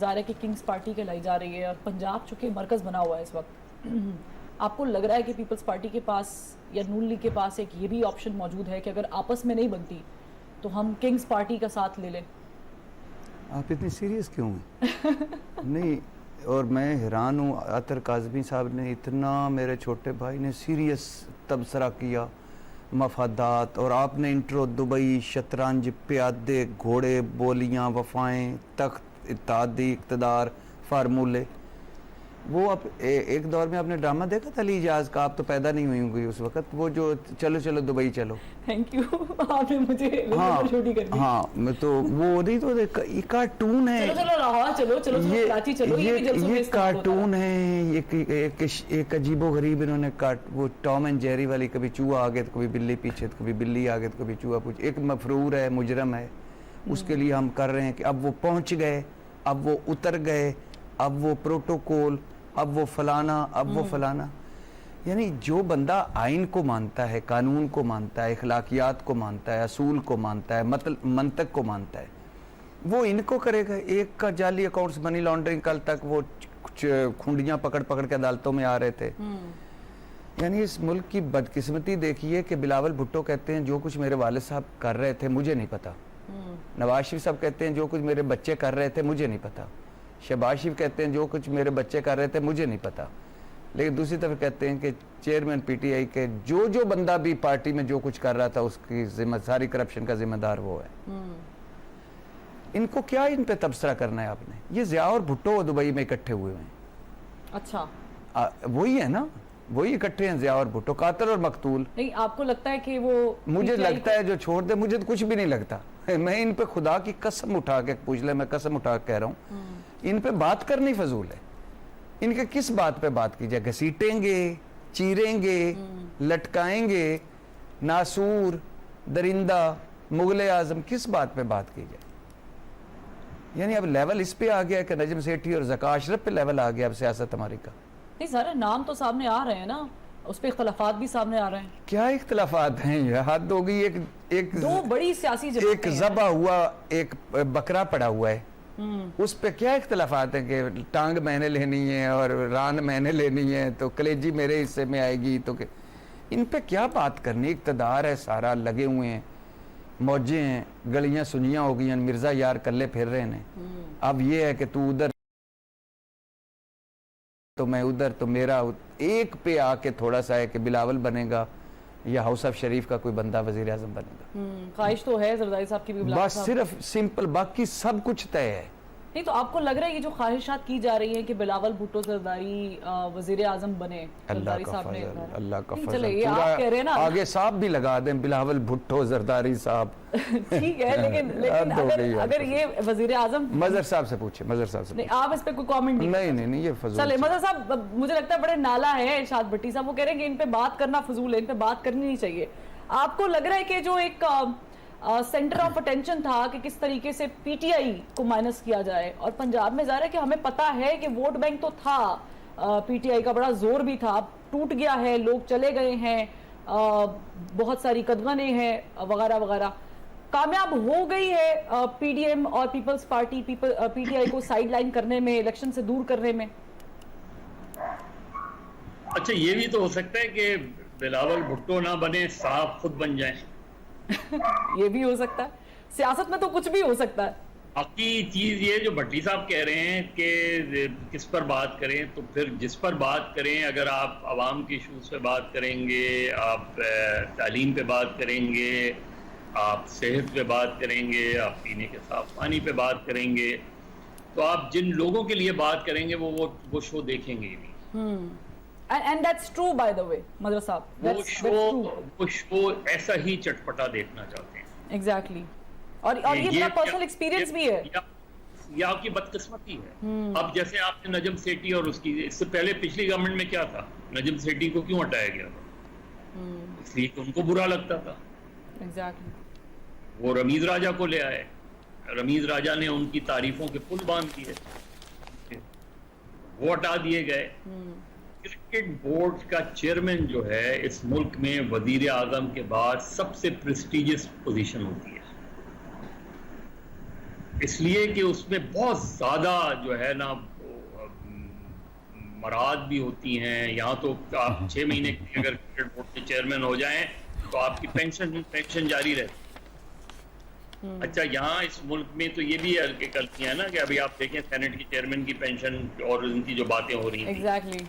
ظاہر ہے کہ کنگز پارٹی کہلائی جا رہی ہے اور پنجاب چونکہ مرکز بنا ہوا ہے اس وقت، آپ کو لگ رہا ہے کہ پیپلز پارٹی کے پاس یا نون لیگ کے پاس ایک یہ بھی آپشن موجود ہے کہ اگر آپس میں نہیں بنتی تو ہم کنگز پارٹی کا ساتھ لے لیں؟ آپ اتنی سیریس کیوں ہیں؟ نہیں، اور میں حیران ہوں، عطر کاظمی صاحب نے اتنا میرے چھوٹے بھائی نے سیریس تبصرہ کیا مفادات، اور آپ نے انٹرو دبئی، شطرنج، پیادے، گھوڑے، بولیاں، وفائیں، تخت، اتحادی، اقتدار، فارمولے. وہ اب ایک دور میں آپ نے ڈرامہ دیکھا تھا علی اجاز کا، آپ تو پیدا نہیں ہوئی ہوں گی اس وقت، وہ جو چلو چلو دبئی چلو. تھینک یو، آپ نے مجھے چھوٹی کر دی. ہاں تو وہ نہیں تو یہ کارٹون ہے، یہ کارٹون ہے، ایک عجیب و غریب انہوں نے وہ ٹام اینڈ جیری والی، کبھی چوہا آگے تو کبھی بلی پیچھے، تو کبھی بلی آگے تو کبھی چوہا پیچھے. ایک مفرور ہے، مجرم ہے، اس کے لیے ہم کر رہے ہیں کہ اب وہ پہنچ گئے، اب وہ اتر گئے، اب وہ پروٹوکول، اب وہ فلانا، اب وہ فلانا. یعنی جو بندہ آئین کو مانتا ہے، قانون کو مانتا ہے، اخلاقیات کو مانتا ہے، اصول کو مانتا ہے، منطق کو مانتا ہے، وہ ان کو کرے گا. ایک کا جعلی اکاؤنٹس، منی لانڈرنگ، کل تک وہ کھنڈیاں پکڑ پکڑ کے عدالتوں میں آ رہے تھے. یعنی اس ملک کی بدقسمتی دیکھیے کہ بلاول بھٹو کہتے ہیں جو کچھ میرے والد صاحب کر رہے تھے مجھے نہیں پتا. نواز شریف صاحب کہتے ہیں جو کچھ میرے بچے کر رہے تھے مجھے نہیں پتا. شہباز شریف کہتے ہیں جو کچھ میرے بچے کر رہے تھے مجھے نہیں پتا. لیکن دوسری طرف کہتے ہیں کہ چیئرمین پی ٹی آئی کے جو بندہ بھی پارٹی میں جو کچھ کر رہا تھا اس کی ساری کرپشن کا ذمہ دار وہ ہے. ان کو کیا ان پہ تبصرہ کرنا ہے آپ نے؟ یہ ضیاء اور بھٹو دبئی میں اکٹھے ہوئے ہیں. اچھا وہی ہے نا، وہی اکٹھے ہیں ضیاء اور بھٹو، قاتل اور مقتول. نہیں آپ کو لگتا ہے کہ وہ مجھے لگتا ہے جو چھوڑ دے، مجھے تو کچھ بھی نہیں لگتا. میں ان پہ خدا کی قسم اٹھا کے پوچھ لے، میں قسم اٹھا کے کہہ رہا ہوں ان پہ بات کرنی فضول ہے. ان کے کس بات پہ بات کی جائے؟ گھسیٹیں گے، چیریں گے، لٹکائیں گے، ناسور، درندہ، مغل اعظم، کس بات پہ بات کی جائے؟ یعنی اب لیول اس پہ آ گیا ہے کہ نجم سیٹھی اور ذکا اشرف پہ لیول آ گیا اب سیاست ہماری کا. نہیں سارے نام تو سامنے آ رہے ہیں نا، اس پہ اختلافات بھی سامنے آ رہے ہیں. کیا اختلافات ہیں؟ یہ حد ہو گئی. ایک دو بڑی سیاسی جماعتیں، ایک ذبح ہوا، ایک بکرا پڑا ہوا ہے، اس پہ کیا اختلافات ہیں کہ ٹانگ میں نے لینی ہے اور ران میں نے لینی ہے تو کلیجی میرے حصے میں آئے گی. تو ان پہ کیا بات کرنی؟ اقتدار ہے سارا، لگے ہوئے ہیں، موجے ہیں، گلیاں سنیاں ہو گئی ہیں، مرزا یار کلے پھر رہے ہیں. اب یہ ہے کہ تو ادھر تو میں ادھر، تو میرا ایک پہ آ کے تھوڑا سا ہے کہ بلاول بنے گا یا ہاؤس آف شریف کا کوئی بندہ وزیر اعظم بنے گا. خواہش تو ہے زرداری صاحب کی بھی، بس صرف سمپل، باقی سب کچھ طے ہے. نہیں تو آپ کو لگ رہا ہے یہ جو خواہشات کی جا رہی ہیں کہ بلاول بھٹو زرداری وزیر اعظم بنے، زرداری صاحب نے، اللہ کا فضل، چلے یہ آپ کہہ رہے ہیں نا، آگے صاحب بھی لگا دیں بلاول بھٹو زرداری صاحب. ٹھیک ہے، لیکن اگر یہ وزیر اعظم، مظہر صاحب سے پوچھیں، مظہر صاحب سے. نہیں آپ اس پہ کوئی کامنٹ نہیں یہ فضول. چلے مظہر صاحب، مجھے لگتا ہے بڑے نالا ہے ارشاد بھٹی صاحب، وہ کہہ رہے ہیں کہ ان پہ بات کرنا فضول ہے، ان پہ بات کرنی نہیں چاہیے. آپ کو لگ رہا ہے کہ جو ایک سینٹر آف اٹینشن تھا کہ کس طریقے سے پی ٹی آئی کو مائنس کیا جائے، اور پنجاب میں ظاہر ہے کہ ہمیں پتا ہے کہ ووٹ بینک تو تھا، پی ٹی آئی کا بڑا زور بھی تھا، ٹوٹ گیا ہے، لوگ چلے گئے ہیں، بہت ساری قدغنیں ہیں وغیرہ وغیرہ. کامیاب ہو گئی ہے پی ڈی ایم اور Peoples Party P T I کو سائیڈ لائن کرنے میں، الیکشن سے دور کرنے میں. اچھا یہ بھی تو ہو سکتا ہے کہ بلاول بھٹو نہ بنے، صاحب خود بن جائیں. یہ بھی ہو سکتا ہے، سیاست میں تو کچھ بھی ہو سکتا ہے. باقی چیز یہ جو بھٹی صاحب کہہ رہے ہیں کہ کس پر بات کریں، تو پھر جس پر بات کریں، اگر آپ عوام کی ایشوز پہ بات کریں گے، آپ تعلیم پہ بات کریں گے، آپ صحت پہ بات کریں گے، آپ پینے کے صاف پانی پہ بات کریں گے، تو آپ جن لوگوں کے لیے بات کریں گے وہ شو دیکھیں گے بھی. And that's true by the way, مظہر صاحب، وہ شو ایسا ہی چٹپٹا دیکھنا چاہتے ہیں. Exactly. اور یہ میرا پرسنل ایکسپیرینس بھی ہے. یہ آپ کی بدقسمتی ہے. اب جیسے آپ نے نجم سیٹھی اور اس کی، اس سے پہلے پچھلی گورنمنٹ میں کیا تھا، نجم سیٹھی کو کیوں ہٹایا گیا تھا؟ اس لیے کہ ان کو برا لگتا تھا. وہ رمیز راجہ کو لے آئے، رمیز راجہ نے ان کی تعریفوں کے پل باندھ دیے، وہ ہٹا دیے گئے. کرکٹ بورڈ کا چیئرمین جو ہے اس ملک میں وزیر اعظم کے بعد سب سے پریسٹیجس پوزیشن ہوتی ہے. اس لیے کہ اس میں بہت زیادہ جو ہے نا مراد بھی ہوتی ہیں. یہاں تو آپ 6 مہینے کی اگر کرکٹ بورڈ کے چیئرمین ہو جائیں تو آپ کی پینشن جاری رہتی. اچھا یہاں اس ملک میں تو یہ بھی غلطیاں ہیں نا کہ ابھی آپ دیکھیں سینٹ کی چیئرمین کی پینشن اور ان کی جو باتیں ہو رہی ہیں ایگزیکٹلی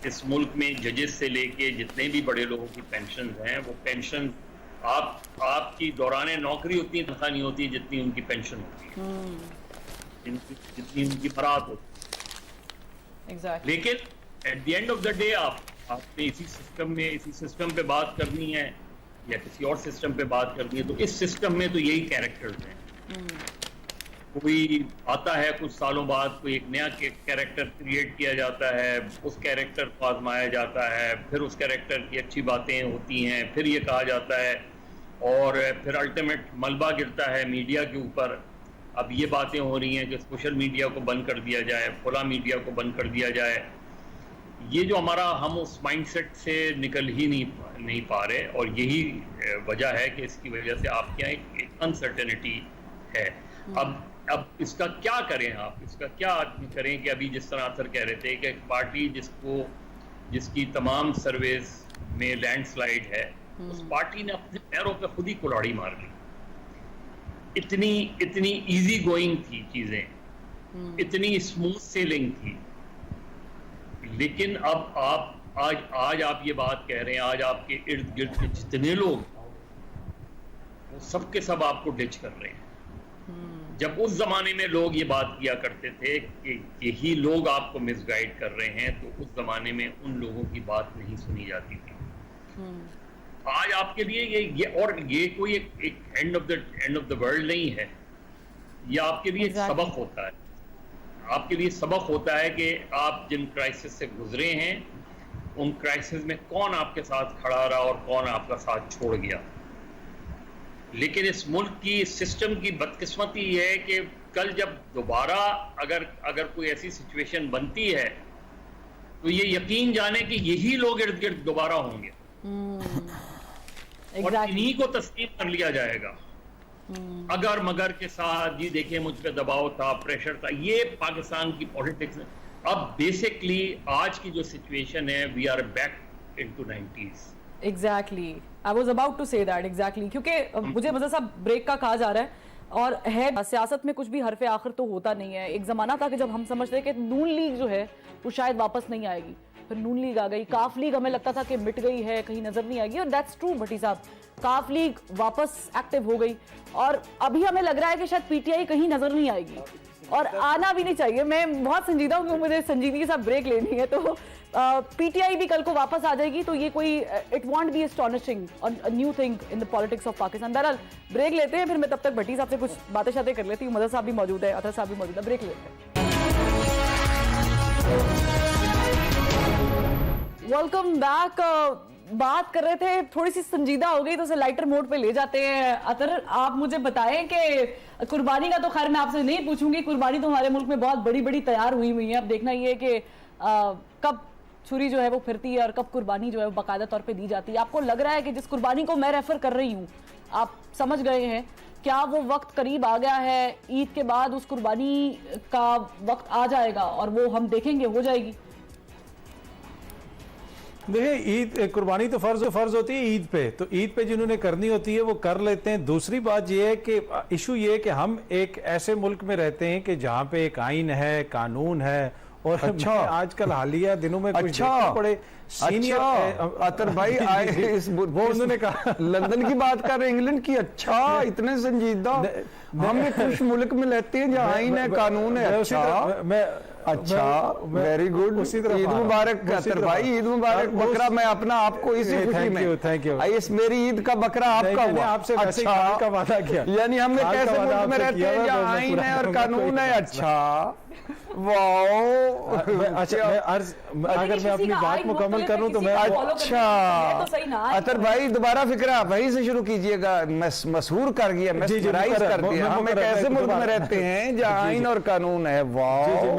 اس ملک میں ججز سے لے کے جتنے بھی بڑے لوگوں کی پینشن ہیں وہ پینشن آپ کی دوران نوکری اتنی تنخواہ نہیں ہوتی جتنی ان کی پینشن ہوتی ہے, جتنی ان کی برات ہوتی ہے. لیکن at the end of the day آپ نے اسی سسٹم پہ بات کرنی ہے یا کسی اور سسٹم پہ بات کرنی ہے تو اس سسٹم میں تو یہی کیریکٹرز ہیں. کوئی آتا ہے کچھ سالوں بعد کوئی ایک نیا کیریکٹر کریٹ کیا جاتا ہے, اس کیریکٹر کو آزمایا جاتا ہے, پھر اس کیریکٹر کی اچھی باتیں ہوتی ہیں, پھر یہ کہا جاتا ہے اور پھر الٹیمیٹ ملبہ گرتا ہے میڈیا کے اوپر. اب یہ باتیں ہو رہی ہیں کہ سوشل میڈیا کو بند کر دیا جائے, فلاں میڈیا کو بند کر دیا جائے. یہ جو ہمارا ہم اس مائنڈ سیٹ سے نکل ہی نہیں پا رہے اور یہی وجہ ہے کہ اس کی وجہ سے آپ کے یہاں ایک انسرٹینٹی ہے. اب اس کا کیا کریں, آپ اس کا کیا کریں کہ ابھی جس طرح اثر کہہ رہے تھے کہ ایک پارٹی جس کی تمام سرویز میں لینڈ سلائیڈ ہے اس پارٹی نے اپنے پیروں پہ خود ہی کلاڑی مار لی. اتنی ایزی گوئنگ تھی چیزیں, اتنی اسموتھ سیلنگ تھی, لیکن اب آج آپ یہ بات کہہ رہے ہیں, آج آپ کے ارد گرد کے جتنے لوگ وہ سب کے سب آپ کو ڈچ کر رہے ہیں. جب اس زمانے میں لوگ یہ بات کیا کرتے تھے کہ یہی لوگ آپ کو مس گائیڈ کر رہے ہیں تو اس زمانے میں ان لوگوں کی بات نہیں سنی جاتی تھی. آج آپ کے لیے یہ کوئی ایک اینڈ آف دا ورلڈ نہیں ہے, یہ آپ کے لیے ایک سبق ہوتا ہے. آپ کے لیے سبق ہوتا ہے کہ آپ جن کرائسس سے گزرے ہیں ان کرائسس میں کون آپ کے ساتھ کھڑا رہا اور کون آپ کا ساتھ چھوڑ گیا. لیکن اس ملک کی سسٹم کی بدقسمتی یہ ہے کہ کل جب دوبارہ اگر کوئی ایسی سچویشن بنتی ہے تو یہ یقین جانے کہ یہی لوگ ارد گرد دوبارہ ہوں گے اور انہی کو تسلیم کر لیا جائے گا اگر مگر کے ساتھ. جی دیکھیں مجھ پہ دباؤ تھا, پریشر تھا. یہ پاکستان کی پالیٹکس. اب بیسکلی آج کی جو سچویشن ہے we are back into 90s. Exactly I was about to say that exactly, کیونکہ مجھے مزہ صاحب بریک کا کہا جا رہا ہے اور ہے سیاست میں کچھ بھی حرف آخر تو ہوتا نہیں ہے. ایک زمانہ تھا کہ جب ہم سمجھتے کہ نون لیگ جو ہے وہ شاید واپس نہیں آئے گی, پھر نون لیگ آ گئی. کاف لیگ ہمیں لگتا تھا کہ مٹ گئی ہے, کہیں نظر نہیں آئے گی, اور دیٹس ٹرو بھٹی صاحب, کاف لیگ واپس ایکٹیو ہو گئی اور ابھی ہمیں لگ رہا ہے کہ شاید پی ٹی آئی کہیں نظر نہیں آئے گی اور آنا بھی نہیں چاہیے. میں بہت سنجیدہ ہوں کہ مجھے سنجیدگی کے ساتھ بریک لینی ہے, تو پی ٹی آئی بھی کل کو واپس آ جائے گی تو یہ کوئی اٹ وانٹ بی اسٹانشنگ اور new thing in the politics of Pakistan. بہرحال بریک لیتے ہیں, پھر میں تب تک بھٹی صاحب سے کچھ باتیں شاتیں کر لیتی ہوں. مدر صاحب بھی موجود ہے, اطہر صاحب بھی موجود ہے. بریک لیتے ہیں. Welcome back. بات کر رہے تھے, تھوڑی سی سنجیدہ ہو گئی تو اسے لائٹر موڈ پہ لے جاتے ہیں. اطہر آپ مجھے بتائیں کہ قربانی کا تو خیر میں آپ سے نہیں پوچھوں گی, قربانی تو ہمارے ملک میں بہت بڑی بڑی تیار ہوئی ہے. اب دیکھنا یہ ہے کہ کب چھری جو ہے وہ پھرتی ہے اور کب قربانی جو ہے وہ باقاعدہ طور پہ دی جاتی ہے. آپ کو لگ رہا ہے کہ جس قربانی کو میں ریفر کر رہی ہوں آپ سمجھ گئے ہیں, کیا وہ وقت قریب آ گیا ہے, عید کے بعد اس قربانی کا وقت آ جائے گا اور وہ ہم دیکھیں گے ہو جائے گی؟ دیکھیں عید قربانی تو فرض ہوتی ہے عید پہ, تو عید پہ جنہوں نے کرنی ہوتی ہے وہ کر لیتے ہیں. دوسری بات یہ ہے کہ ایشو یہ ہے کہ ہم ایک ایسے ملک میں رہتے ہیں کہ جہاں پہ ایک آئین ہے, قانون ہے, اور آج کل حالیہ دنوں میں کچھ پڑے سینئر اطہر بھائی آئے وہ انہوں نے کہا لندن کی بات کر رہے انگلینڈ کی. اچھا اتنے سنجیدہ ہم ایک خوش ملک میں لیتے ہیں جہاں آئین ہے, قانون ہے. اچھا ویری گڈ. عید مبارک اطہر بھائی, عید مبارک. بکرا میں اپنا آپ کو اسی خوشی میں میری عید کا بکرا آپ کا ہوا. آپ سے اچھا کا وعدہ کیا, یعنی ہم نے کیسے ملک میں رہتے ہیں جہاں آئین ہے اور قانون ہے. اچھا واو. اگر میں اپنی بات مکمل کروں تو میں اچھا اطہر بھائی دوبارہ فکرہ وہیں سے شروع کیجئے گا. مسحور کر گیا, میسمرائز کر دیا. ہم ایک ایسے ملک میں رہتے ہیں جہاں آئین اور قانون ہے. واو.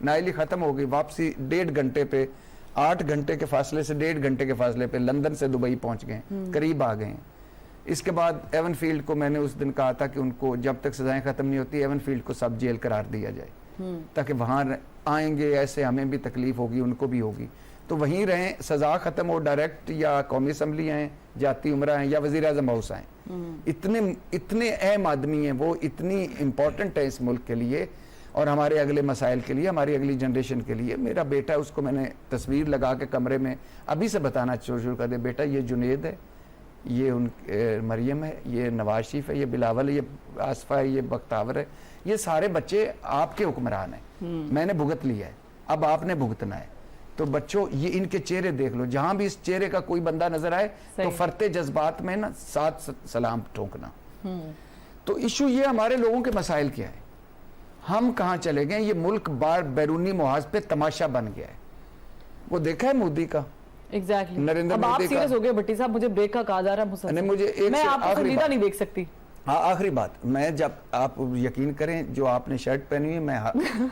نائلی ختم ہو گئی, واپسی 1.5 گھنٹے پہ, 8 گھنٹے کے فاصلے سے 1.5 گھنٹے کے فاصلے پہ لندن سے دبئی پہنچ گئے, قریب آ گئے ہیں. اس کے بعد ایون فیلڈ کو میں نے اس دن کہا تھا کہ ان کو جب تک سزائیں ختم نہیں ہوتی ایون فیلڈ کو سب جیل قرار دیا جائے, تاکہ وہاں آئیں گے ایسے ہمیں بھی تکلیف ہوگی ان کو بھی ہوگی, تو وہیں رہیں, سزا ختم ہو, ڈائریکٹ یا قومی اسمبلی آئیں, جاتی عمرہ ہیں, یا وزیر اعظم ہاؤس آئیں. اتنے اہم آدمی ہیں وہ, اتنی امپورٹنٹ ہے اس ملک کے لیے اور ہمارے اگلے مسائل کے لیے, ہماری اگلی جنریشن کے لیے. میرا بیٹا, اس کو میں نے تصویر لگا کے کمرے میں ابھی سے بتانا شروع کر دیا, بیٹا یہ جنید ہے, یہ مریم ہے, یہ نواز شریف ہے, یہ بلاول ہے, یہ آصفہ ہے, یہ بختاور ہے, یہ سارے بچے آپ کے حکمران ہیں, میں نے بھگت لیا ہے, اب آپ نے بھگتنا ہے. تو بچوں یہ ان کے چہرے دیکھ لو, جہاں بھی اس چہرے کا کوئی بندہ نظر آئے تو فرتے جذبات میں نا 7 سلام ٹھونکنا. تو ایشو یہ ہمارے لوگوں کے مسائل کیا ہے, ہم کہاں چلے گئے, یہ ملک بار بیرونی محاذ پہ تماشا بن گیا ہے. وہ دیکھا ہے مودی کا, ایگزیکٹلی. اب آپ سیریس ہو گئے بھٹی صاحب, مجھے بریک کا کہا جا رہا ہے, میں آپ کو سنجیدہ نہیں دیکھ سکتی. ہاں آخری بات, میں جب آپ یقین کریں جو آپ نے شرٹ پہنی ہوئی, میں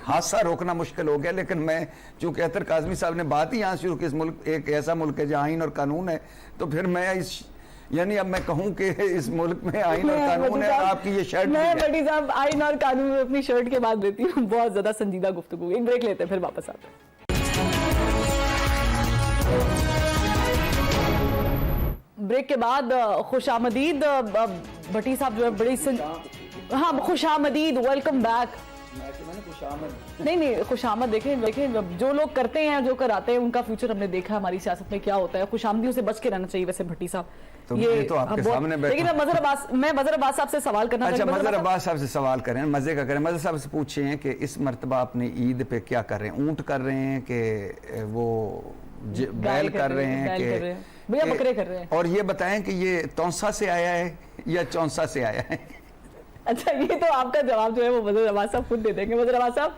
حادثہ روکنا مشکل ہو گیا, لیکن میں چونکہ اطہر کاظمی صاحب نے بات ہی یہاں شروع کی, اس ملک ایک ایسا ملک ہے جہاں آئین اور قانون ہے, تو پھر میں یعنی اب میں کہوں کہ اس ملک میں آئین اور قانون ہے, آپ کی یہ شرٹ. میں بھٹی صاحب آئین اور قانون میں اپنی شرٹ کے بعد لیتی ہوں, بہت زیادہ سنجیدہ گفتگو. ایک بریک لیتے ہیں پھر واپس آتے ہیں. بریک کے بعد خوش آمدید بھٹی صاحب جو ہے بڑی ہاں خوش آمدید, ویلکم بیک. نہیں خوش آمد دیکھیں جو لوگ کرتے ہیں جو کراتے ہیں ان کا فیوچر ہم نے دیکھا ہماری سیاست میں کیا ہوتا ہے. خوش آمدیوں سے بچ کے رہنا چاہیے ویسے بھٹی صاحب. لیکن میں مظہر عباس صاحب سے سوال کرنا چاہتا ہوں. اچھا مظہر عباس صاحب سے سوال کریں, مزے کا کریں. مظہر صاحب سے پوچھیں کہ اس مرتبہ اپنے عید پہ کیا کر رہے ہیں, اونٹ کر رہے ہیں کہ وہ بیل کر رہے ہیں کہ بکرے کر رہے ہیں, اور یہ بتائیں کہ یہ تونسا سے آیا ہے یا چونسا سے آیا ہے. اچھا یہ تو آپ کا جواب جو ہے وہ مظہر عباس صاحب خود دے دیں گے. مظہر عباس صاحب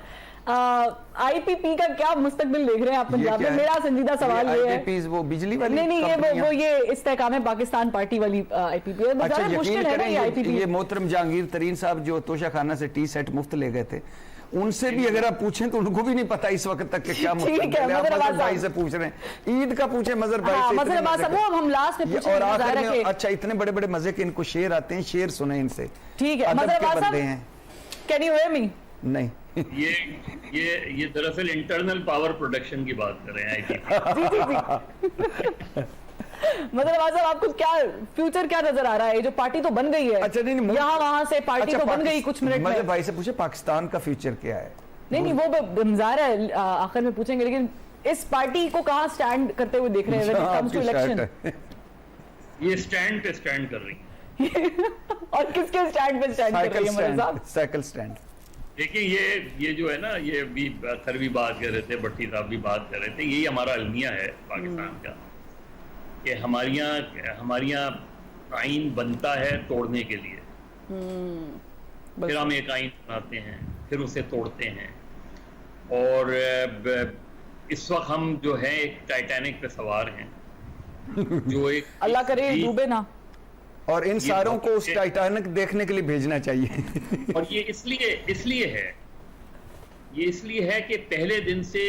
آئی پی پی کا کیا مستقبل دیکھ رہے ہیں آپ پنجاب میں؟ میرا سنجیدہ سوال یہ ہے. آئی پی پیز وہ بجلی والی نہیں وہ یہ استحکام پاکستان پارٹی والی آئی پی پی ہے. اچھا مشکل ہے نا یہ آئی پی پی. یہ محترم جہانگیر ترین صاحب جو توشہ خانہ سے ٹی سیٹ مفت لے گئے تھے, ان سے بھی اگر آپ پوچھیں تو ان کو بھی نہیں پتا اس وقت تک کہ کیا مستقبل ہے. آپ مظہر بھائی سے پوچھ رہے ہیں, عید کا پوچھیں مظہر بھائی سے. مظہر عباس صاحب ہم لاسٹ میں پوچھیں. اور آخر میں اچھا اتنے بڑے بڑے مزے کے ان کو شعر آتے ہیں, شعر سنیں ان سے. ٹھیک ہے مظہر عباس صاحب, کین یو ہیئر می؟ نہیں یہ دراصل انٹرنل پاور پروڈکشن کی بات کر رہے ہیں. مظہر عباس صاحب آپ کو کیا فیوچر کیا نظر آ رہا ہے؟ جو پارٹی تو بن گئی ہے, یہاں وہاں سے پارٹی تو بن گئی کچھ منٹ میں. مظہر بھائی سے پوچھے پاکستان کا فیوچر کیا ہے. نہیں وہ ظاہر ہے آخر میں پوچھیں گے, لیکن اس پارٹی کو کہاں سٹینڈ کرتے ہوئے دیکھ رہے ہیں؟ یہ سٹینڈ پہ سٹینڈ کر رہی ہے. اور کس کے سٹینڈ پہ سٹینڈ کر رہی ہے مظہر صاحب؟ Cycle stand. دیکھیں یہ جو ہے نا, یہ بھی اطہر بھی بات کر رہے تھے, بھٹی صاحب بھی بات کر رہے تھے, یہی ہمارا المیہ ہے پاکستان کا کہ ہمارے یہاں آئین بنتا ہے توڑنے کے لیے, پھر ہم ایک آئین بناتے ہیں, پھر اسے توڑتے ہیں, اور اس وقت ہم جو ہے ایک ٹائٹینک پہ سوار ہیں جو ایک اللہ کرے ڈوبے نہ, اور ان ساروں کو اس ٹائٹینک دیکھنے کے لیے بھیجنا چاہیے. اور یہ اس لیے ہے کہ پہلے دن سے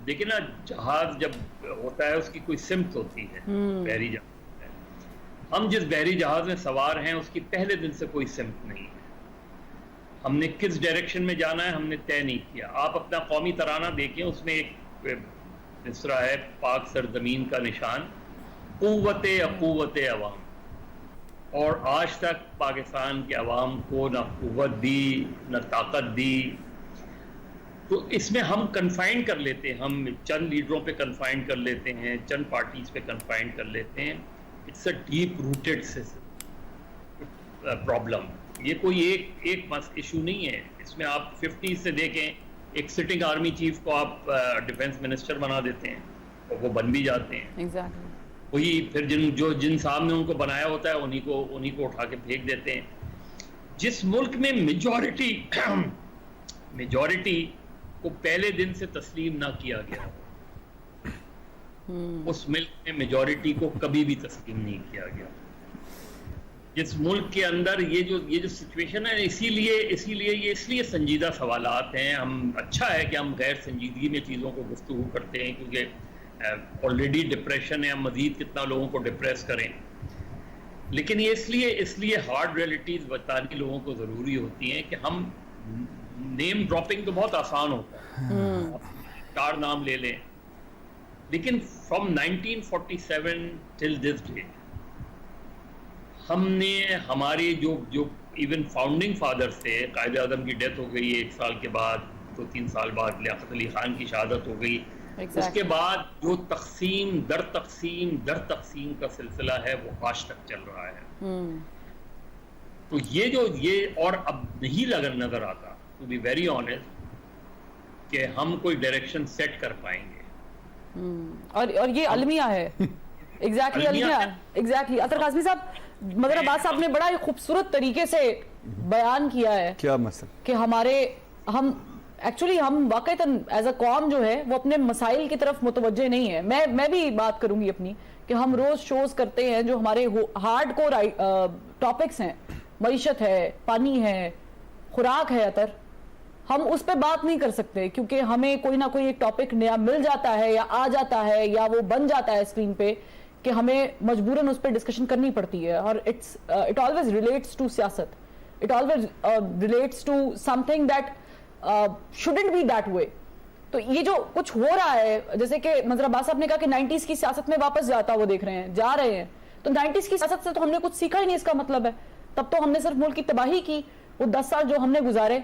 دیکھیں نا, جہاز جب ہوتا ہے اس کی کوئی سمت ہوتی ہے, بحری جہاز ہے. ہم جس بحری جہاز میں سوار ہیں اس کی پہلے دن سے کوئی سمت نہیں ہے. ہم نے کس ڈائریکشن میں جانا ہے ہم نے طے نہیں کیا. آپ اپنا قومی ترانہ دیکھیں, اس میں ایک مصرع ہے, پاک سرزمین کا نشان قوت اقوت عوام, اور آج تک پاکستان کے عوام کو نہ قوت دی نہ طاقت دی. تو اس میں ہم کنفائن کر لیتے ہیں, ہم چند لیڈروں پہ کنفائن کر لیتے ہیں, چند پارٹیز پہ کنفائن کر لیتے ہیں. It's a deep rooted problem. یہ کوئی ایک ایشو نہیں ہے. اس میں آپ 50 سے دیکھیں, ایک سٹنگ آرمی چیف کو آپ ڈیفنس منسٹر بنا دیتے ہیں اور وہ بن بھی جاتے ہیں. وہی پھر جن صاحب نے ان کو بنایا ہوتا ہے انہی کو اٹھا کے پھینک دیتے ہیں. جس ملک میں میجورٹی کو پہلے دن سے تسلیم نہ کیا گیا, اس ملک میں میجورٹی کو کبھی بھی تسلیم نہیں کیا گیا. جس ملک کے اندر یہ جو سچویشن ہے، اسی لیے سنجیدہ سوالات ہیں. ہم اچھا ہے کہ ہم غیر سنجیدگی میں چیزوں کو گفتگو کرتے ہیں، کیونکہ آلریڈی ڈپریشن ہے، ہم مزید کتنا لوگوں کو ڈپریس کریں. لیکن یہ اس لیے ہارڈ ریئلٹیز بتانی لوگوں کو ضروری ہوتی ہیں کہ ہم نیم ڈراپنگ تو بہت آسان ہوتا ہے، 4 نام لے لیں، لیکن فرام 1947 ٹل دس ڈیٹ ہم نے ہمارے جو ایون فاؤنڈنگ فادر تھے، قائد اعظم کی ڈیتھ ہو گئی 1 سال کے بعد، 2-3 سال بعد لیاقت علی خان کی شہادت ہو گئی. اس کے بعد جو تقسیم در تقسیم کا سلسلہ ہے وہ آج تک چل رہا ہے. تو یہ اور اب نہیں نظر آتا، ٹو بی ویری آنیسٹ، کہ ہم کوئی ڈائریکشن سیٹ کر پائیں گے. اور یہ المیہ ہے. ایگزیکٹلی. اطہر قاسمی صاحب، مدر عباس صاحب نے بڑا خوبصورت طریقے سے بیان کیا ہے کیا مسئلہ کہ ہم ایکچولی ہم واقعتاً ایز اے قوم جو ہے وہ اپنے مسائل کی طرف متوجہ نہیں ہے. میں بھی بات کروں گی اپنی، کہ ہم روز شوز کرتے ہیں جو ہمارے ہارڈ کور ٹاپکس ہیں، معیشت ہے، پانی ہے، خوراک ہے. اطہر، ہم اس پہ بات نہیں کر سکتے کیونکہ ہمیں کوئی نہ کوئی ایک ٹاپک نیا مل جاتا ہے یا آ جاتا ہے یا وہ بن جاتا ہے اسکرین پہ کہ ہمیں مجبوراً اس پہ ڈسکشن کرنی پڑتی ہے. اور اٹ آلویز ریلیٹس ٹو سیاست، it always relates to something that shouldn't be that way. تو یہ جو کچھ ہو رہا ہے، جیسے کہ مظہر عباس صاحب نے کہا کہ 90s کی سیاست میں واپس جا رہے ہیں، تو 90s کی سیاست سے تو ہم نے کچھ سیکھا ہی نہیں. اس کا مطلب ہے تب تو ہم نے صرف ملک کی تباہی کی. وہ 10 سال جو ہم نے گزارے،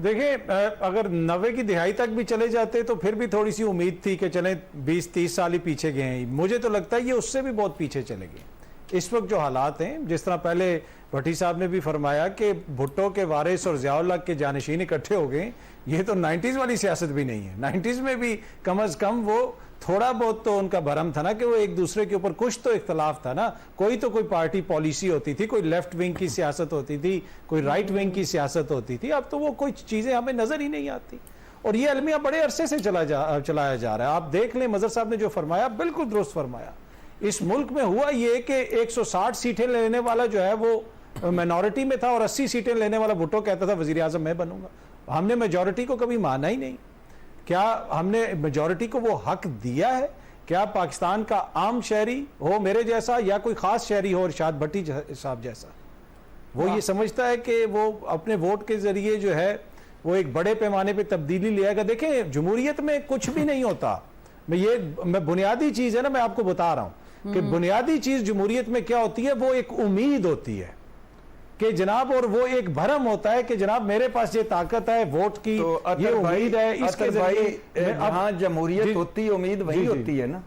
دیکھیں اگر 90 کی دہائی تک بھی چلے جاتے تو پھر بھی تھوڑی سی امید تھی کہ چلیں 20-30 سال ہی پیچھے گئے ہیں. مجھے تو لگتا ہے یہ اس سے بھی بہت پیچھے چلے گئے. اس وقت جو حالات ہیں، جس طرح پہلے بھٹی صاحب نے بھی فرمایا کہ بھٹو کے وارث اور ضیاء الحق کے جانشین اکٹھے ہو گئے، یہ تو 90s والی سیاست بھی نہیں ہے. 90s میں بھی کم از کم وہ تھوڑا بہت تو ان کا بھرم تھا نا کہ وہ ایک دوسرے کے اوپر کچھ تو اختلاف تھا نا. کوئی پارٹی پالیسی ہوتی تھی، کوئی لیفٹ ونگ کی سیاست ہوتی تھی، کوئی رائٹ ونگ کی سیاست ہوتی تھی. اب تو وہ کوئی چیزیں ہمیں نظر ہی نہیں آتی. اور یہ المیہ بڑے عرصے سے چلایا جا رہا ہے. آپ دیکھ لیں مظہر صاحب نے جو فرمایا بالکل درست فرمایا. اس ملک میں ہوا یہ کہ 160 سیٹیں لینے والا جو ہے وہ مینورٹی میں تھا اور 80 سیٹیں لینے والا بھٹو کہتا تھا وزیر اعظم میں بنوں گا. ہم نے میجورٹی کو کبھی مانا ہی نہیں. کیا ہم نے میجورٹی کو وہ حق دیا ہے؟ کیا پاکستان کا عام شہری ہو میرے جیسا یا کوئی خاص شہری ہو ارشاد بھٹی صاحب جیسا، وہ یہ سمجھتا ہے کہ وہ اپنے ووٹ کے ذریعے جو ہے وہ ایک بڑے پیمانے پہ تبدیلی لے آئے گا؟ دیکھیں جمہوریت میں کچھ بھی نہیں ہوتا. میں بنیادی چیز ہے نا، میں آپ کو بتا رہا ہوں کہ بنیادی چیز جمہوریت میں کیا ہوتی ہے، وہ ایک امید ہوتی ہے کہ جناب، اور وہ ایک بھرم ہوتا ہے کہ جناب میرے پاس یہ طاقت ہے ووٹ کی، یہ امید ہے. اس کے ذریعے جہاں جمہوریت ہوتی ہے امید وہی ہوتی ہے نا.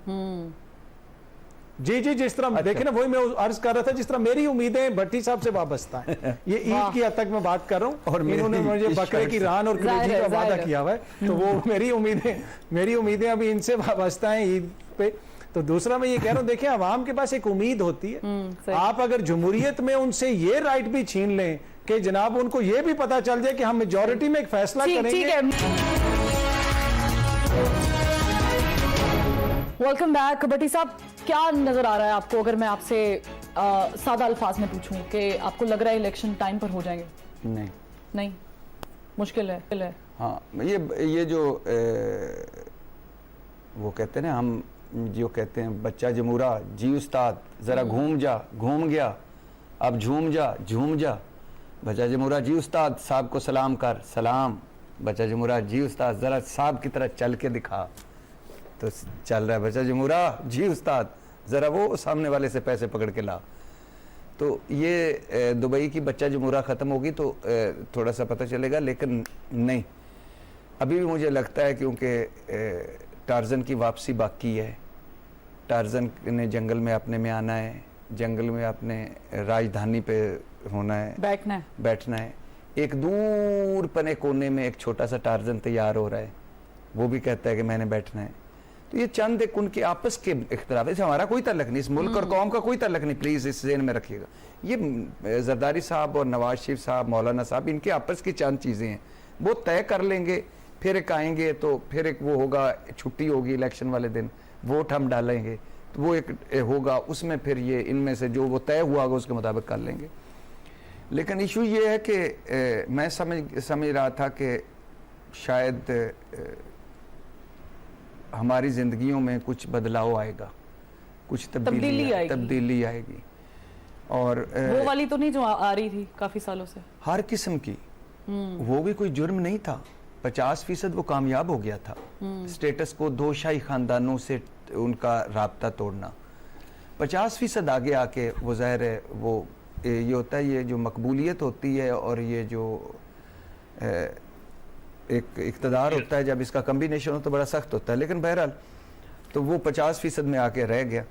جی جس طرح دیکھیں نا، وہی میں عرض کر رہا تھا، جس طرح میری امیدیں بھٹی صاحب سے وابستہ ہیں. یہ عید کی حد تک میں بات کر رہا ہوں، اور انہوں نے مجھے بکرے کی ران اور کلیجی کا وعدہ کیا ہوا ہے، تو وہ میری امیدیں ابھی ان سے وابستہ ہیں عید پہ. تو دوسرا میں یہ کہہ رہا ہوں، دیکھیں عوام کے پاس ایک امید ہوتی ہے. آپ اگر جمہوریت میں ان سے یہ رائٹ بھی چھین لیں کہ جناب ان کو یہ بھی پتا چل جائے کہ ہم میجورٹی میں ایک فیصلہ کریں گے. Welcome back. بھٹی صاحب، کیا نظر آ رہا ہے آپ کو اگر میں آپ سے سادہ الفاظ میں پوچھوں کہ آپ کو لگ رہا ہے الیکشن ٹائم پر ہو جائیں گے؟ نہیں، مشکل ہے. ہاں، یہ جو وہ کہتے ہیں نا، ہم جو کہتے ہیں بچہ جمورہ جی استاد ذرا گھوم گیا اب جھوم جا. بچہ جمورہ جی استاد صاحب کو سلام کر، سلام. بچہ جمورہ جی استاد ذرا صاحب کی طرح چل کے دکھا. تو چل رہا ہے بچہ جمورہ جی استاد ذرا وہ سامنے والے سے پیسے پکڑ کے لا. تو یہ دبئی کی بچہ جمورہ ختم ہوگی تو تھوڑا سا پتہ چلے گا، لیکن نہیں، ابھی بھی مجھے لگتا ہے کیونکہ ٹارزن کی واپسی باقی ہے. ٹارزن نے جنگل میں اپنے میں آنا ہے، جنگل میں اپنے راجدھانی پہ ہونا ہے، بیٹھنا ہے. ایک دور پنے کونے میں ایک چھوٹا سا ٹارزن تیار ہو رہا ہے، وہ بھی کہتا ہے کہ میں نے بیٹھنا ہے. تو یہ چند ایک ان کے آپس کے اختلاف ہے، ہمارا کوئی تعلق نہیں، اس ملک اور قوم کا کوئی تعلق نہیں. پلیز اس ذہن میں رکھیے گا. یہ زرداری صاحب اور نواز شریف صاحب، مولانا صاحب، ان کے آپس کی چند چیزیں ہیں، وہ طے کر لیں گے. پھر ایک آئیں گے تو پھر ایک وہ ہوگا، چھٹی ہوگی الیکشن والے دن، ووٹ ہم ڈالیں گے، تو وہ ایک ہوگا، اس میں پھر یہ ان میں سے جو وہ طے ہوا ہوگا اس کے مطابق کر لیں گے. لیکن ایشو یہ ہے کہ میں سمجھ رہا تھا کہ شاید ہماری زندگیوں میں کچھ بدلاؤ آئے گا، کچھ تبدیلی آئے گی. اور وہ والی تو نہیں جو آ رہی تھی کافی سالوں سے، ہر قسم کی. وہ بھی کوئی جرم نہیں تھا. 50% وہ کامیاب ہو گیا تھا. سٹیٹس کو 2 شاہی خاندانوں سے ان کا رابطہ توڑنا. 50% آگے آ کے وہ ظاہر ہے وہ یہ ہوتا ہے، یہ جو مقبولیت ہوتی ہے اور یہ جو ایک اقتدار ہوتا ہے، جب اس کا کمبینیشن ہو تو بڑا سخت ہوتا ہے. لیکن بہرحال تو وہ 50% میں آ کے رہ گیا.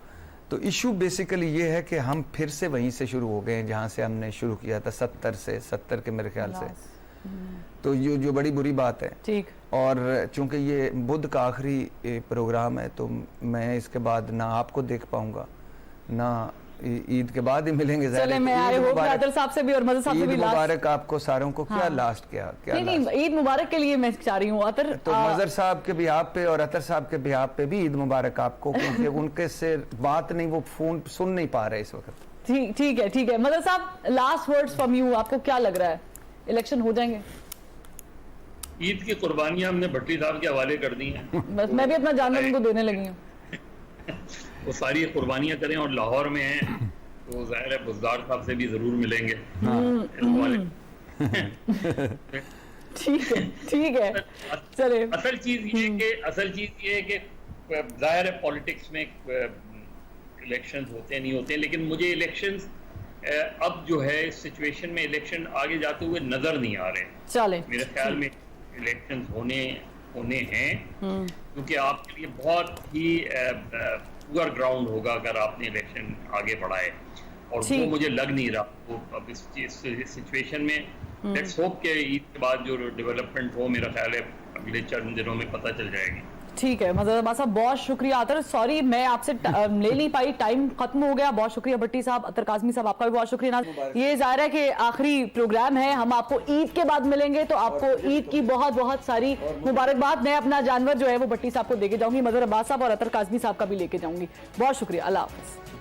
تو ایشو بیسیکلی یہ ہے کہ ہم پھر سے وہیں سے شروع ہو گئے ہیں جہاں سے ہم نے شروع کیا تھا، 70 کے میرے خیال سے. تو یہ جو بڑی بری بات ہے. ٹھیک. اور چونکہ یہ بدھ کا آخری پروگرام ہے تو میں اس کے بعد نہ آپ کو دیکھ پاؤں گا، نہ عید کے بعد ہی ملیں گے. چلے میں آئے ہو عادل صاحب سے بھی اور مظہر صاحب سے بھی. عید مبارک آپ کو ساروں کو. کیا لاسٹ کیا نہیں عید مبارک کے لیے میں چاہ رہی ہوں عطر. تو مظہر صاحب کے بھی آپ پہ اور عطر صاحب کے بھی آپ پہ بھی عید مبارک آپ کو، کیونکہ ان کے سے بات نہیں، وہ فون سن نہیں پا رہے اس وقت. ٹھیک ہے. مظہر صاحب لاسٹ ورڈز فرام یو، آپ کو کیا لگ رہا ہے الیکشن ہو جائیں گے؟ عید کی قربانیاں ہم نے بھٹی صاحب کے حوالے کر دی ہیں. بس میں بھی اپنا جانور ان کو دینے لگی ہوں. وہ ساری قربانیاں کریں اور لاہور میں ہیں تو ظاہر ہے بزدار صاحب سے بھی ضرور ملیں گے. ٹھیک ہے. چلے اصل چیز یہ ہے کہ ظاہر ہے پالیٹکس میں الیکشنز ہوتے نہیں ہوتے، لیکن مجھے الیکشنز اب جو ہے اس سچویشن میں الیکشن آگے جاتے ہوئے نظر نہیں آ رہے. چلے میرے خیال میں الیکشنز ہونے ہیں، کیونکہ آپ کے لیے بہت ہی پور گراؤنڈ ہوگا اگر آپ نے الیکشن آگے بڑھائے، اور وہ مجھے لگ نہیں رہا. وہ اب اس سچویشن میں لیٹس ہوپ کہ عید کے بعد جو ڈیولپمنٹ ہو، میرا خیال ہے اگلے چند دنوں میں پتہ چل جائے گی. ٹھیک ہے. مظہر عباس صاحب بہت شکریہ. عطر سوری میں آپ سے لے نہیں پائی، ٹائم ختم ہو گیا. بہت شکریہ بھٹی صاحب. عطر کاظمی صاحب آپ کا بھی بہت شکریہ. یہ ظاہر ہے کہ آخری پروگرام ہے، ہم آپ کو عید کے بعد ملیں گے تو آپ کو عید کی بہت ساری مبارکباد. میں اپنا جانور جو ہے وہ بھٹی صاحب کو دے کے جاؤں گی، مظہر عباس صاحب اور عطر کاظمی صاحب کا بھی لے کے جاؤں گی. بہت شکریہ. اللہ حافظ.